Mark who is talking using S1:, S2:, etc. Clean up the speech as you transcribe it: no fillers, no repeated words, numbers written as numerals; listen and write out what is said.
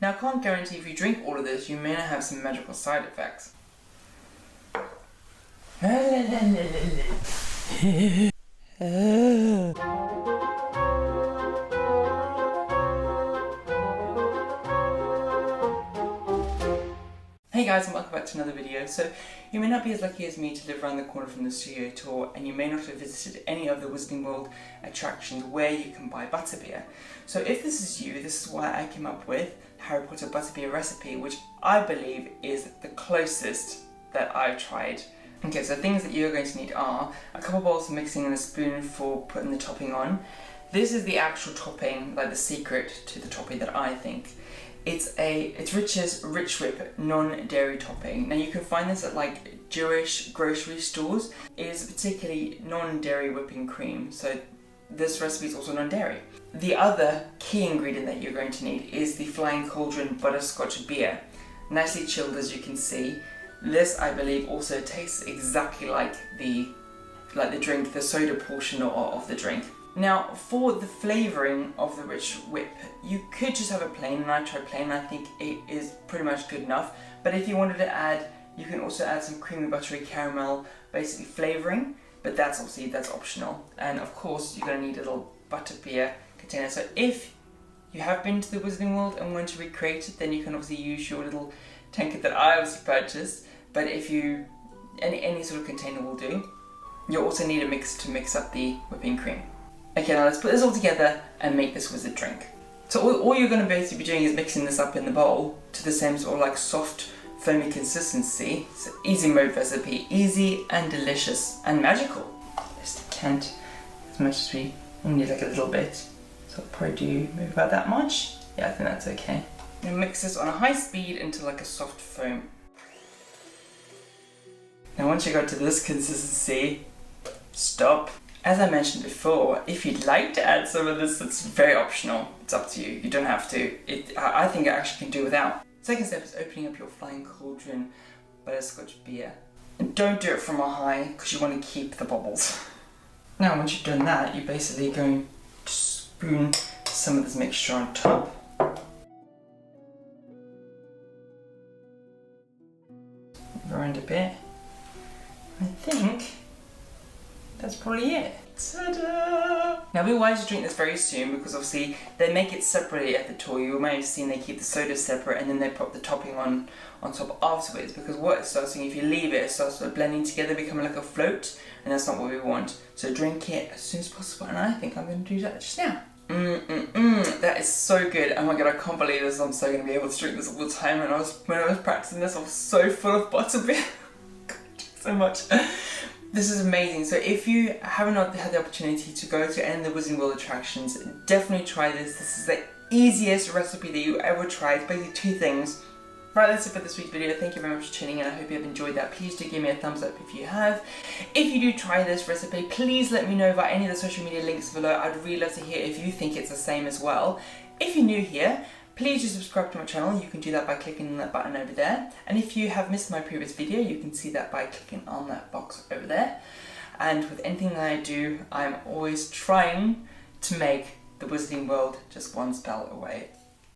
S1: Now I can't guarantee if you drink all of this, you may not have some magical side effects. Hey guys, and welcome back to another video. So you may not be as lucky as me to live around the corner from the studio tour, and you may not have visited any of the Wizarding World attractions where you can buy butterbeer. So if this is you, this is why I came up with Harry Potter Butterbeer Recipe, which I believe is the closest that I've tried. Okay, so things that you're going to need are a couple bowls of mixing and a spoon for putting the topping on. This is the actual topping, like the secret to the topping that I think. It's Rich's Rich Whip non-dairy topping. Now you can find this at like Jewish grocery stores. It is particularly non-dairy whipping cream, so this recipe is also non-dairy. The other key ingredient that you're going to need is the Flying Cauldron butterscotch beer. Nicely chilled, as you can see. This, I believe, also tastes exactly like the drink, the soda portion of the drink. Now, for the flavouring of the Rich Whip, you could just have a plain, and I tried plain, and I think it is pretty much good enough. But if you wanted to add, you can also add some creamy buttery caramel, basically flavouring, but that's optional. And of course, you're going to need a little butterbeer container. So if you have been to the Wizarding World and want to recreate it, then you can obviously use your little tankard that I obviously purchased. But if you, any sort of container will do. You'll also need a mix to mix up the whipping cream. Okay, now let's put this all together and make this wizard drink. So all you're going to basically be doing is mixing this up in the bowl to the same sort of like soft, foamy consistency. It's an easy mode recipe, easy and delicious and magical. Just can't as much as we need, like a little bit. So I'll probably do maybe about that much. Yeah, I think that's okay. Now mix this on a high speed until like a soft foam. Now once you got to this consistency, stop. As I mentioned before, if you'd like to add some of this, it's very optional. It's up to you. You don't have to. I think I actually can do without. Second step is opening up your Flying Cauldron butterscotch beer. And don't do it from a high, because you want to keep the bubbles. Now once you've done that, you're basically going to spoon some of this mixture on top. Around a bit. I think that's probably it. Ta-da! Now be wise to drink this very soon, because obviously they make it separately at the tour. You may have seen they keep the soda separate and then they put the topping on top afterwards, because what it starts doing, if you leave it, it starts sort of blending together, becoming like a float, and that's not what we want. So drink it as soon as possible, and I think I'm going to do that just now. That is so good. Oh my god, I can't believe this. I'm so going to be able to drink this all the time. And when I was practicing this, I was so full of butterbeer. So much. This is amazing. So if you haven't had the opportunity to go to any of the Wizarding World attractions, definitely try this. This is the easiest recipe that you ever tried. It's basically two things. Right, that's it for this week's video. Thank you very much for tuning in. I hope you have enjoyed that. Please do give me a thumbs up if you have. If you do try this recipe, please let me know via any of the social media links below. I'd really love to hear if you think it's the same as well. If you're new here, please do subscribe to my channel. You can do that by clicking on that button over there. And if you have missed my previous video, you can see that by clicking on that box over there. And with anything that I do, I'm always trying to make the Wizarding World just one spell away.